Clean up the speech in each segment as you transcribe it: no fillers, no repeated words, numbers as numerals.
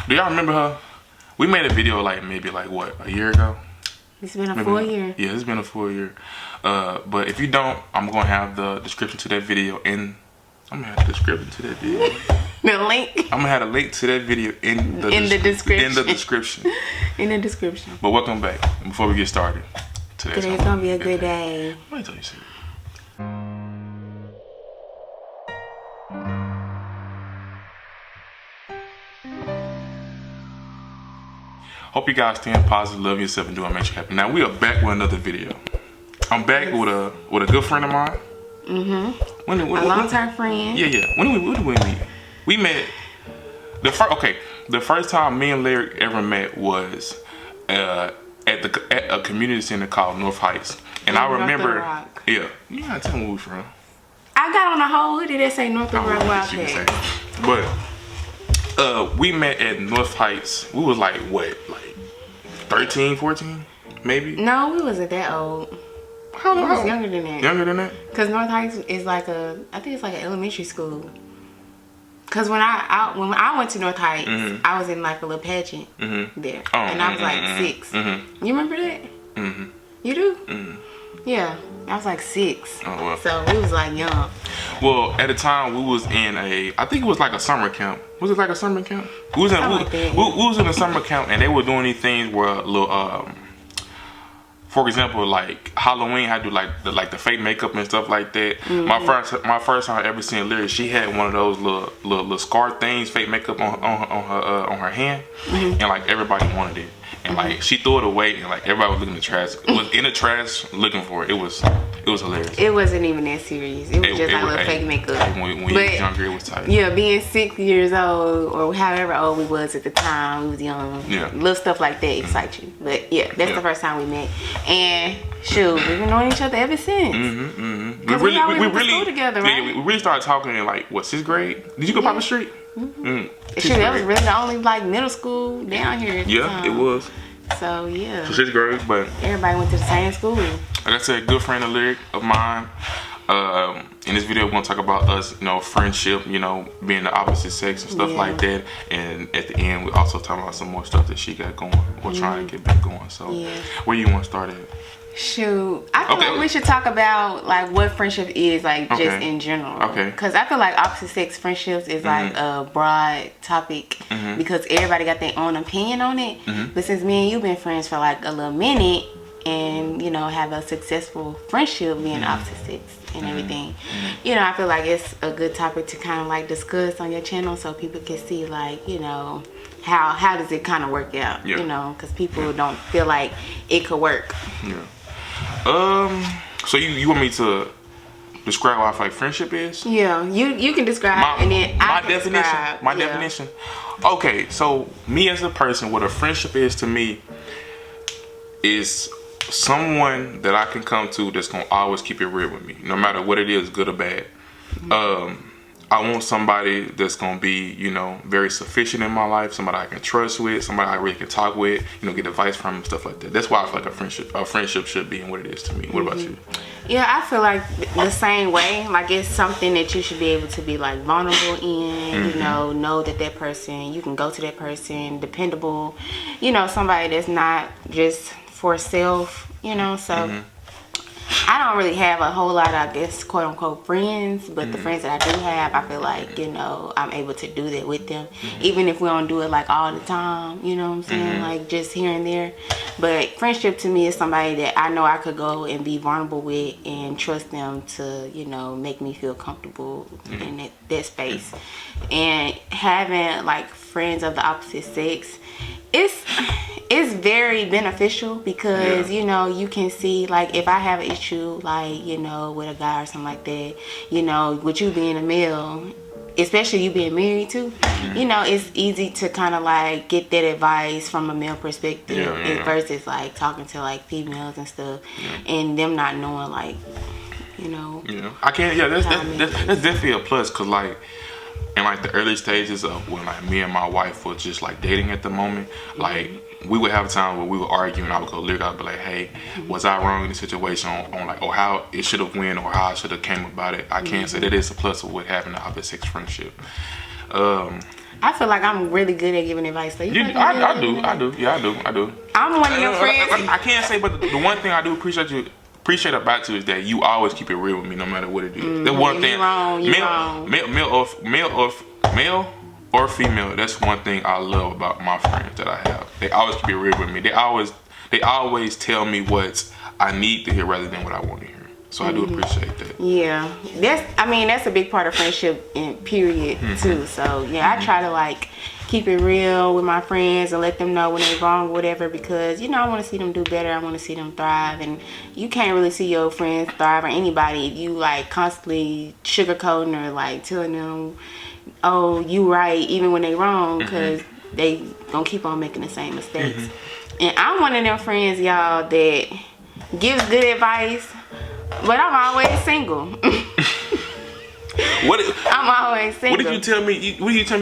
Do y'all remember her? We made a video like maybe like what, a year ago? It's been a full year. Yeah, it's been a full year. But if you don't, I'm gonna have the description to that video in. I'm gonna have the description to that video. The link. I'm gonna have a link to that video in the description. In the description. In the description. But welcome back. Before we get started, today's gonna be a good day. Let me tell you something. Hope you guys staying positive, love yourself, and doing make you happy. Now we are back with another video. I'm back with a good friend of mine. A long-term friend. Yeah. When did we meet? We met the first time me and Larry ever met was at a community center called North Heights, and I remember. Yeah, tell me where we from. I got on a whole hoodie that say North Rock Wildcat. But we met at North Heights. We was like what, like 13, 14, maybe? No, we wasn't that old. How we was younger than that. Younger than that? Cause North Heights is like I think it's like an elementary school. Cause when I went to North Heights, I was in like a little pageant there, and I was like 6. You remember that? You do? Yeah, I was like 6. Oh, well. So we was like young. Well, at the time we was in I think it was like a summer camp. Was it like a summer camp? We was in a summer camp, and they were doing these things where little for example, like Halloween, I do like the fake makeup and stuff like that. My first time ever seeing Lyric, she had one of those little scar things, fake makeup on her hand, and like everybody wanted it, and like she threw it away, and like everybody was looking in the trash. Was in the trash looking for it. It was hilarious. It wasn't even that serious. It was just like little fake makeup. When you was younger, it was tight. Yeah, being 6 years old or however old we was at the time, we was young. Yeah, little stuff like that excite you. But yeah, that's the first time we met, and shoot, we've been knowing each other ever since. We really went to school together, right? Yeah, we really started talking in like what, 6th grade? Did you go Papa Street? Shoot, that was really the only like middle school down here. Yeah, it was. So yeah. So 6th grade, but everybody went to the same school. Like I said, good friend of Lyric of mine. In this video, we're gonna talk about us, friendship, being the opposite sex and stuff like that. And at the end, we also talk about some more stuff that she got going. We're trying to get back going. So, where you want to start at? Shoot, I feel like we should talk about like what friendship is, like just in general. Okay. Because I feel like opposite sex friendships is like a broad topic because everybody got their own opinion on it. But since me and you've been friends for like a little minute, and have a successful friendship being opposite sex and everything, I feel like it's a good topic to kind of like discuss on your channel so people can see like how does it kind of work out, because people don't feel like it could work. So you want me to describe what I feel like friendship is? Yeah, you can describe and then my definition. Okay, so me as a person, what a friendship is to me is someone that I can come to that's gonna always keep it real with me, no matter what it is, good or bad. I want somebody that's gonna be, very sufficient in my life, somebody I can trust with, somebody I really can talk with, get advice from, stuff like that. That's why I feel like a friendship should be and what it is to me. What about you? Yeah, I feel like the same way. Like it's something that you should be able to be like vulnerable in, know that person, you can go to that person, dependable, somebody that's not just for self, so I don't really have a whole lot of, I guess, quote unquote friends, but the friends that I do have, I feel like, I'm able to do that with them, even if we don't do it like all the time, you know what I'm saying, like just here and there. But friendship to me is somebody that I know I could go and be vulnerable with and trust them to, make me feel comfortable in that space. And having like friends of the opposite sex, it's very beneficial because you can see like if I have an issue like with a guy or something like that, with you being a male, especially you being married too, it's easy to kind of like get that advice from a male perspective versus like talking to like females and stuff and them not knowing like I can't. That's definitely a plus because like in like the early stages of when like me and my wife were just like dating at the moment, like we would have a time where we would argue and I would go Lyric, I'd be like, hey, was I wrong in the situation on like, or how it should have went or how I should have came about it. I can't say that it's a plus with having the opposite sex friendship. I feel like I'm really good at giving advice. So I do. Yeah, I do. I'm one of your friends. I can't say, but the one thing I do appreciate about you is that you always keep it real with me, no matter what it is. That's one thing. Male or female. That's one thing I love about my friends that I have. They always keep it real with me. They always tell me what I need to hear rather than what I want to hear. So I do appreciate that. Yeah, that's a big part of friendship, in period too. So yeah, I try to like keep it real with my friends and let them know when they're wrong or whatever, because I want to see them do better. I want to see them thrive, and you can't really see your friends thrive or anybody if you like constantly sugarcoating or like telling them, oh, you right, even when they wrong, because they gonna keep on making the same mistakes. And I'm one of them friends, y'all, that gives good advice, but I'm always single. I'm always single. What did you tell me?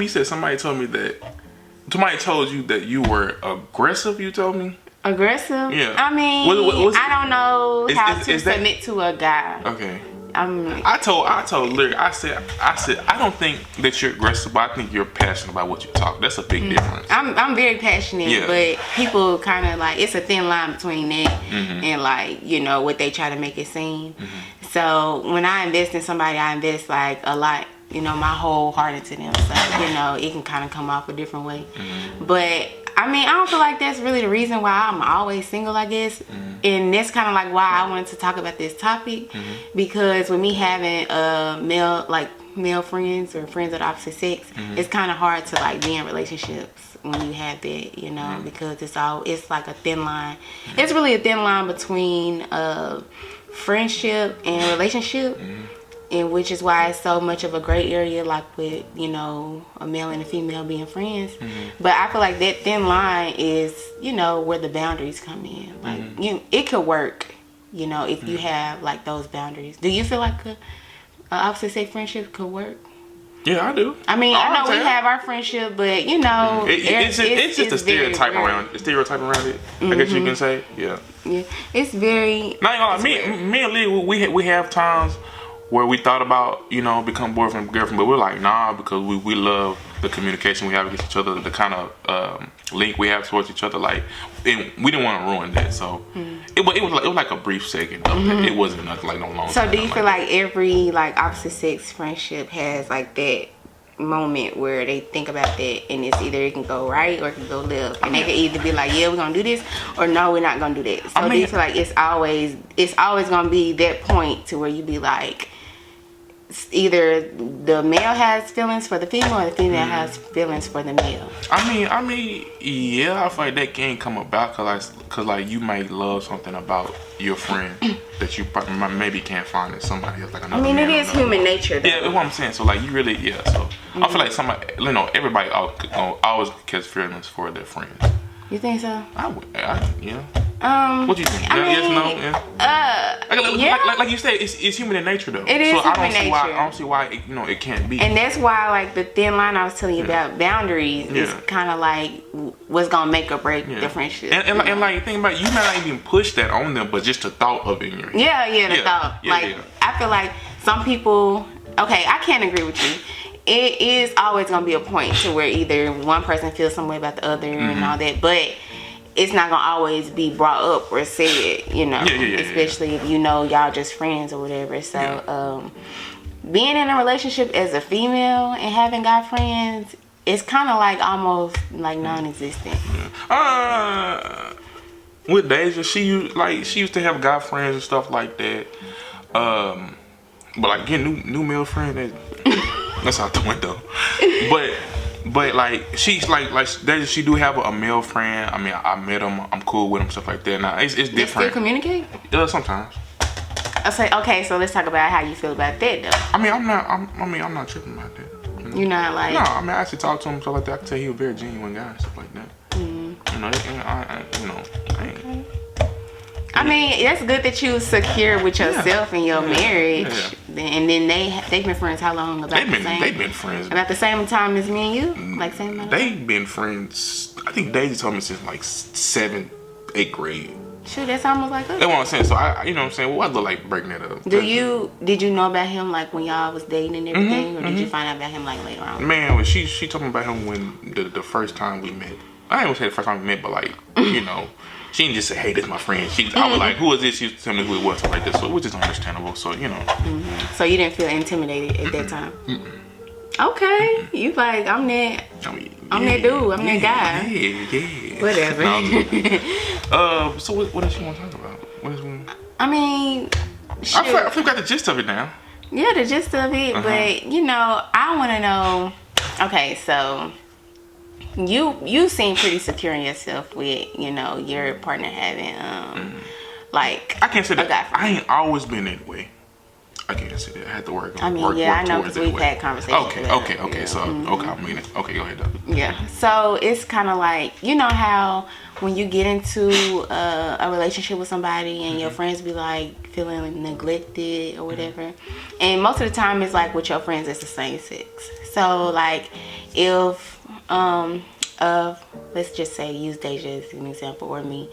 You said somebody told you that you were aggressive. You told me aggressive. Yeah. I mean, I don't know how to submit to a guy. Okay. I told Lyric. I said I don't think that you're aggressive, but I think you're passionate about what you talk. That's a big difference. I'm very passionate, but people kind of like, it's a thin line between that and like what they try to make it seem. So when I invest in somebody, I invest like a lot, my whole heart into them. So it can kind of come off a different way. But I mean, I don't feel like that's really the reason why I'm always single, I guess. And that's kind of like why I wanted to talk about this topic, because with me having male friends or friends of the opposite sex, it's kind of hard to like be in relationships when you have that, because it's like a thin line. It's really a thin line between friendship and relationship. And which is why it's so much of a gray area, like with a male and a female being friends. But I feel like that thin line is where the boundaries come in. Like it could work, if you have like those boundaries. Do you feel like a opposite sex friendship could work? Yeah, I do. I mean, I know we have our friendship, but it's just a stereotype around it. I guess you can say, yeah. It's very. Not me and Lee, we have times where we thought about, become boyfriend and girlfriend, but we're like, nah, because we love the communication we have with each other, the kind of link we have towards each other, like, and we didn't want to ruin that, so it was like a brief second of that. It wasn't nothing like no long time. So do you feel like every like opposite sex friendship has like that moment where they think about that, and it's either it can go right or it can go left, and they can either be like, yeah, we're gonna do this, or no, we're not gonna do that. So do you feel like it's always gonna be that point to where you be like, either the male has feelings for the female or the female has feelings for the male? I mean, yeah, I feel like that can come about because like you might love something about your friend that you maybe can't find in somebody else. Like another it is human nature, though. Yeah, that's what I'm saying. So like you really, so I feel like somebody, everybody always catch feelings for their friends. You think so? Yeah. What do you think? Yes, no, yeah. Like you said, it's human in nature, though. It is so human nature. I don't see why it can't be. And that's why, like, the thin line I was telling you about boundaries is kind of like what's gonna make or break the friendship. And like think about it, you might not even push that on them, but just the thought of it in your head. The thought. I feel like some people. Okay, I can't agree with you. It is always gonna be a point to where either one person feels some way about the other and all that, but it's not gonna always be brought up or said, especially if y'all just friends or whatever. So being in a relationship as a female and having guy friends, it's kind of like almost like non-existent. With Deja, she used to have guy friends and stuff like that, but like getting new male friends, that's out the window. But like she's like she do have a male friend. I mean, I met him. I'm cool with him, stuff like that. Now it's different. They still communicate? Sometimes. I say okay. So let's talk about how you feel about that, though. I mean, I'm not tripping about that. You're not like. No, I mean, I actually talk to him stuff like that. I can tell he was a very genuine guy and stuff like that. Okay. I mean, that's good that you secure with yourself and your marriage, and then they've been friends how long? They've been friends about the same time as me and you, like same amount of time? They've been friends. I think Daisy told me since like 7th, 8th grade. Shoot, that's almost like us. That's what I'm saying. So I you know what I'm saying. Well, I look like breaking it up. Did you know about him like when y'all was dating and everything, or did you find out about him like later on? Man, when she told me about him when the first time we met. I ain't gonna say the first time we met, but like you know, she didn't just say, "Hey, this is my friend." I was like, "Who is this?" She was telling me who it was, like this, so which is understandable. So you know. So you didn't feel intimidated at that time. Okay, you like I'm that. I'm that dude. I'm that guy. Yeah. Whatever. So what else you want to talk about? I mean, shoot. I forgot the gist of it now. Yeah, the gist of it, but you know, I want to know. Okay, so you seem pretty secure in yourself with your partner having like I can't say that. a guy friend. I ain't always been that way. I can't say that. I had to work. I mean, I know because we've had conversations. Okay. So okay, I mean it. Okay, go ahead. Yeah. So it's kind of like how when you get into a relationship with somebody and your friends be like feeling neglected or whatever, and most of the time it's like with your friends it's the same sex. So like if let's just say use Deja as an example, or me,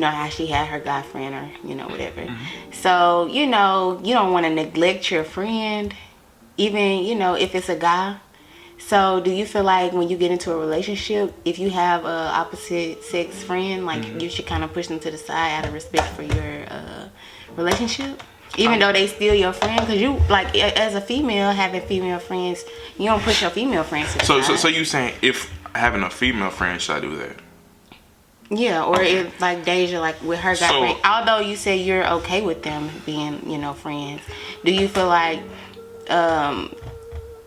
how she had her guy friend or whatever. So you don't want to neglect your friend, even if it's a guy. So do you feel like when you get into a relationship, if you have a opposite sex friend, like you should kind of push them to the side out of respect for your relationship, even though they still your friend? Because you like as a female having female friends, you don't push your female friends to the side. So you saying if having a female friend, should I do that? Yeah, or if like Deja, like with her guy friend, although you say you're okay with them being, friends, do you feel like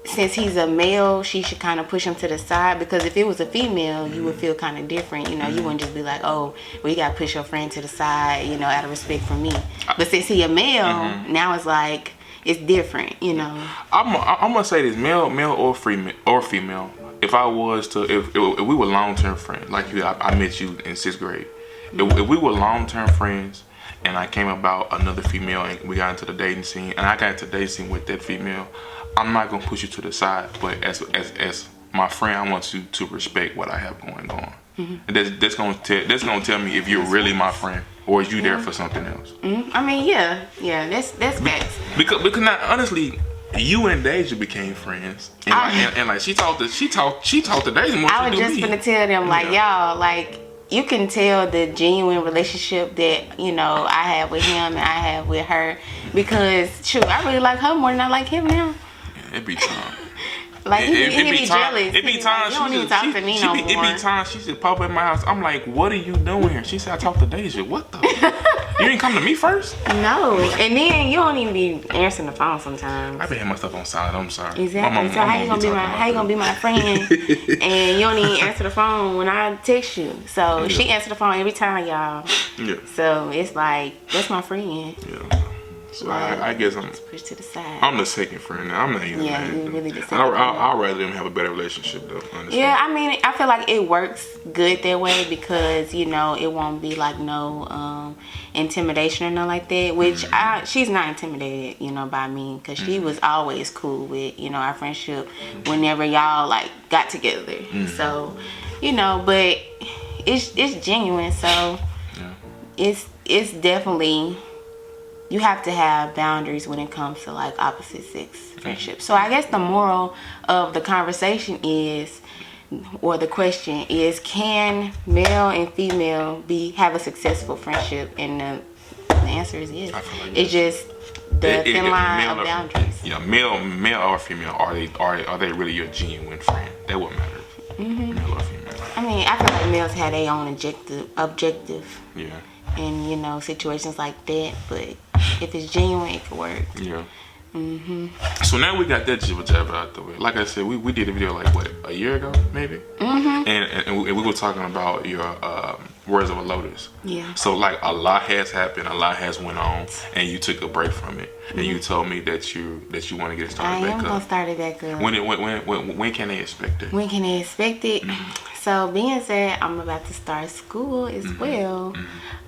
since he's a male, she should kind of push him to the side? Because if it was a female, you would feel kind of different, you wouldn't just be like, oh, well, you gotta push your friend to the side, out of respect for me. But since he a male, now it's like it's different, I'm gonna say this: male or female. If I was to, if we were long-term friends, like I met you in 6th grade. If we were long-term friends, and I came about another female, and we got into the dating scene, and I got into the dating scene with that female, I'm not gonna push you to the side. But as my friend, I want you to respect what I have going on. And that's gonna tell me if you're really my friend, or is you there for something else. I mean, yeah, that's facts. Because now, honestly, you and Deja became friends, and like she talked to Deja more. I was just gonna tell them like, y'all, like you can tell the genuine relationship that I have with him and I have with her, because shoot, I really like her more than I like him now. Yeah, it be time. Like he be jealous. It be times you don't even talk to me no more. It be times she just pop up in my house. I'm like, what are you doing here? She said, I talked to Deja. What the? You didn't come to me first? No. And then you don't even be answering the phone sometimes. I been having my stuff on silent. I'm sorry. Exactly. So how you gonna be my friend and you don't even answer the phone when I text you? So she answered the phone every time, y'all. Yeah. So it's like, that's my friend. Yeah. So I guess I'm pushed to the side. I'm the second friend now. I'm not even mad. You're really the second. I'd rather them have a better relationship though. Honestly. Yeah, I mean, I feel like it works good that way because it won't be like no intimidation or nothing like that. Which she's not intimidated, by me, because she was always cool with our friendship whenever y'all like got together. So, but it's genuine. So it's definitely. You have to have boundaries when it comes to like opposite sex friendships. So I guess the moral of the conversation is, or the question is, can male and female have a successful friendship? And the answer is yes. It's just the thin line of boundaries. Yeah, male or female, are they really your genuine friend? That what matters. Male or female. I mean, I feel like males have their own objective. Yeah. In situations like that, but if it's genuine, it could work. Yeah. So now we got that jibber jabber out the way. Like I said, we did a video like a year ago, maybe. And we were talking about your words of a lotus. Yeah. So like a lot has happened, a lot has went on, and you took a break from it, and you told me that you want to get it started back up. I am gonna start it back up. When can they expect it? When can they expect it? So being said, I'm about to start school as well.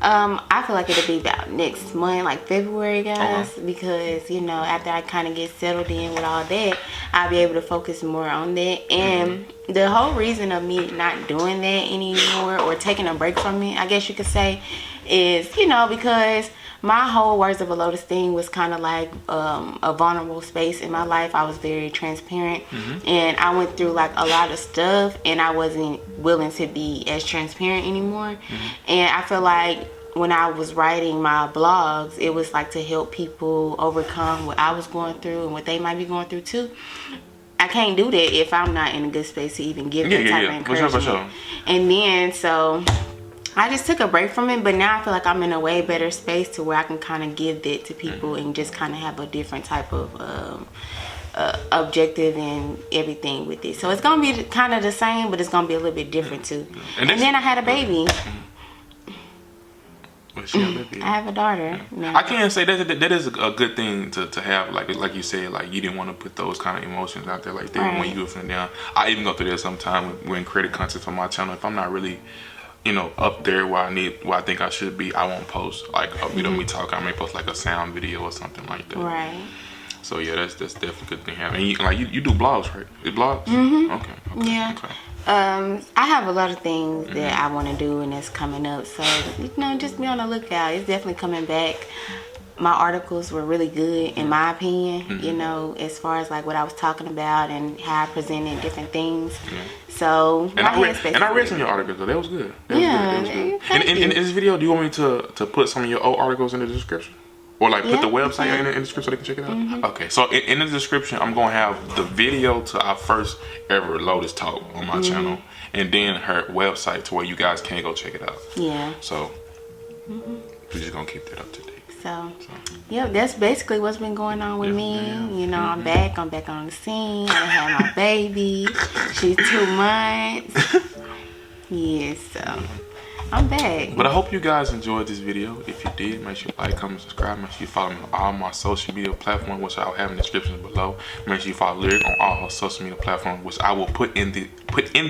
I feel like it'll be about next month, like February, guys, because you know, after I kind of get settled in with all that, I'll be able to focus more on that. And the whole reason of me not doing that anymore or taking a break from it, I guess you could say, is, you know, because my whole Words of a Lotus thing was kind of like a vulnerable space in my life. I was very transparent, and I went through like a lot of stuff, and I wasn't willing to be as transparent anymore. And I feel like when I was writing my blogs, it was like to help people overcome what I was going through and what they might be going through too. I can't do that if I'm not in a good space to even give that type of encouragement. For sure. And then so I just took a break from it, but now I feel like I'm in a way better space to where I can kind of give that to people and just kind of have a different type of objective and everything with it. So it's gonna be kind of the same, but it's gonna be a little bit different too. And then I had a baby. I have a daughter now. I can't say that is a good thing to have. Like you said, like you didn't want to put those kind of emotions out there like that when you were feeling down. I even go through that sometimes when creating content for my channel. If I'm not really, you know, up there where I think I should be, I won't post like a video of me talking. I may post like a sound video or something like that. Right. So yeah, that's definitely a good thing to have. And you do blogs, right? You blogs? Okay. Yeah. Okay. I have a lot of things that I want to do and that's coming up. So, you know, just be on the lookout. It's definitely coming back. My articles were really good, in my opinion, you know, as far as like what I was talking about and how I presented different things. So, and I read some of your articles, though. That was good. That was good. And in this video, do you want me to put some of your old articles in the description? Or like put the website in the description so they can check it out? Okay, so in the description, I'm going to have the video to our first ever Lotus Talk on my channel. And then her website to where you guys can go check it out. Yeah. So, we're just going to keep that up to date. So, yeah, that's basically what's been going on with me. You know, I'm back on the scene. I had my baby. She's 2 months. Yeah, so I'm back. But I hope you guys enjoyed this video. If you did, make sure you like, comment, subscribe. Make sure you follow me on all my social media platforms, which I'll have in the description below. Make sure you follow Lyric on all her social media platforms, which I will put in the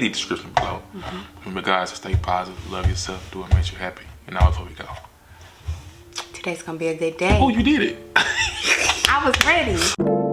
description below. Remember, guys, to stay positive, love yourself, do what makes you happy, and now before we go. Today's gonna be a good day. Oh, you did it. I was ready.